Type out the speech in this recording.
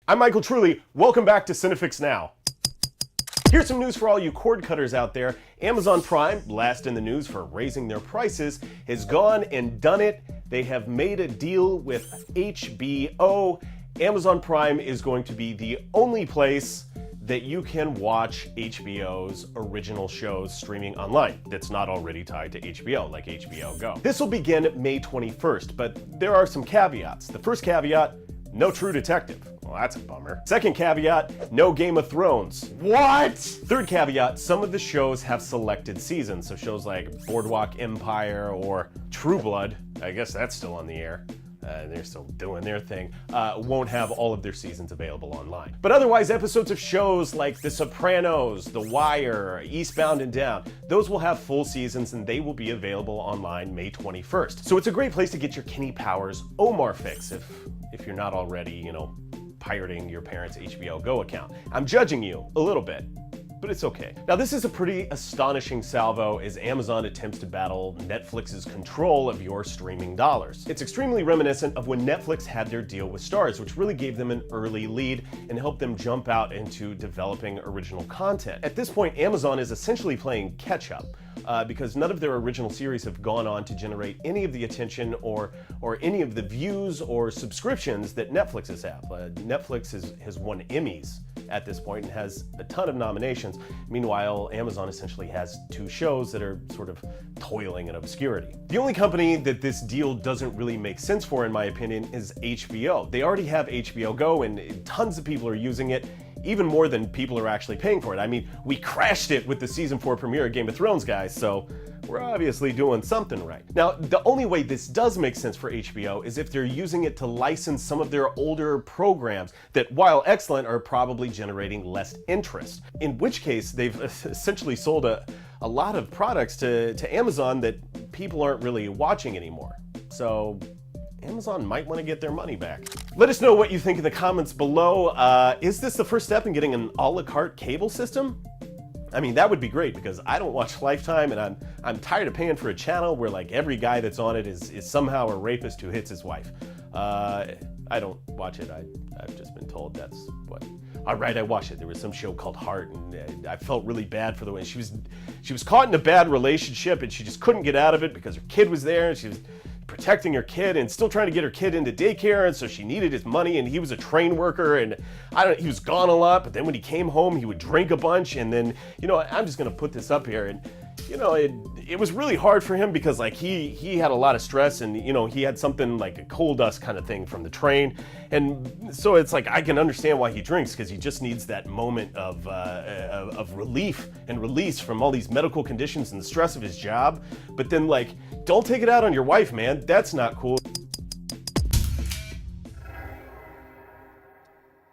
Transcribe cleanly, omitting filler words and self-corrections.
I'm Michael Truly. Welcome back to CineFix Now. Here's some news for all you cord cutters out there. Amazon Prime, last in the news for raising their prices, has gone and done it. They have made a deal with HBO. Amazon Prime is going to be the only place that you can watch HBO's original shows streaming online that's not already tied to HBO, like HBO Go. This will begin May 21st, but there are some caveats. The first caveat, no True Detective. Well, that's a bummer. Second caveat, no Game of Thrones. What? Third caveat, some of the shows have selected seasons, so shows like Boardwalk Empire or True Blood, I guess that's still on the air. They're still doing their thing, won't have all of their seasons available online. But otherwise, episodes of shows like The Sopranos, The Wire, Eastbound and Down, those will have full seasons and they will be available online May 21st. So it's a great place to get your Kenny Powers Omar fix if you're not already, pirating your parents' HBO Go account. I'm judging you a little bit, but it's okay. Now, this is a pretty astonishing salvo as Amazon attempts to battle Netflix's control of your streaming dollars. It's extremely reminiscent of when Netflix had their deal with Starz, which really gave them an early lead and helped them jump out into developing original content. At this point, Amazon is essentially playing catch up. Because none of their original series have gone on to generate any of the attention or any of the views or subscriptions that Netflix has had. Netflix has won Emmys at this point and has a ton of nominations. Meanwhile, Amazon essentially has two shows that are sort of toiling in obscurity. The only company that this deal doesn't really make sense for, in my opinion, is HBO. They already have HBO Go and tons of people are using it, even more than people are actually paying for it. I mean, we crashed it with the season 4 premiere of Game of Thrones, guys, so we're obviously doing something right. Now, the only way this does make sense for HBO is if they're using it to license some of their older programs that, while excellent, are probably generating less interest. In which case, they've essentially sold a lot of products to Amazon that people aren't really watching anymore. So Amazon might want to get their money back. Let us know what you think in the comments below. Is this the first step in getting an a la carte cable system? I mean, that would be great because I don't watch Lifetime and I'm tired of paying for a channel where like every guy that's on it is somehow a rapist who hits his wife. I don't watch it. I've just been told that's what. All right, I watched it. There was some show called Heart, and I felt really bad for the way she was caught in a bad relationship, and she just couldn't get out of it because her kid was there, and she was protecting her kid and still trying to get her kid into daycare, and so she needed his money, and he was a train worker, and he was gone a lot, but then when he came home, he would drink a bunch, and then, I'm just gonna put this up here, and it was really hard for him because like he had a lot of stress and he had something like a coal dust kind of thing from the train, and so it's like I can understand why he drinks because he just needs that moment of relief and release from all these medical conditions and the stress of his job. But then like, don't take it out on your wife, man. That's not cool.